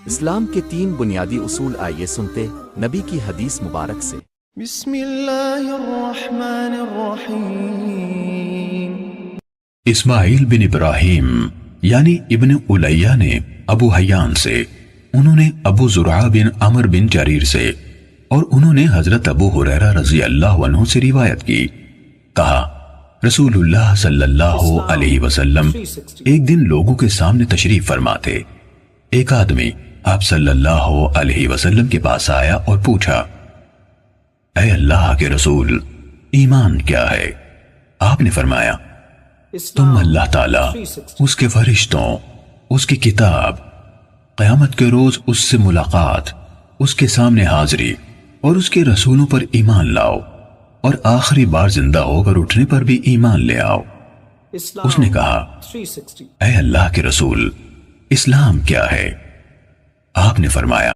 اسلام کے 3 بنیادی اصول آئیے سنتے نبی کی حدیث مبارک سے۔ بسم اللہ الرحمن الرحیم۔ اسماعیل بن ابراہیم یعنی ابن الیہ نے ابو حیان سے، انہوں نے ابو زرعہ بن عمر بن جریر سے، اور انہوں نے حضرت ابو ہریرہ رضی اللہ عنہ سے روایت کی، کہا رسول اللہ صلی اللہ علیہ وسلم ایک دن لوگوں کے سامنے تشریف فرما تھے۔ ایک آدمی آپ صلی اللہ علیہ وسلم کے پاس آیا اور پوچھا، اے اللہ کے رسول، ایمان کیا ہے؟ آپ نے فرمایا، تم اللہ تعالیٰ، اس کے فرشتوں، اس کی کتاب، قیامت کے روز اس سے ملاقات، اس کے سامنے حاضری اور اس کے رسولوں پر ایمان لاؤ، اور آخری بار زندہ ہو کر اٹھنے پر بھی ایمان لے آؤ۔ اس نے کہا، اے اللہ کے رسول، اسلام کیا ہے؟ آپ نے فرمایا،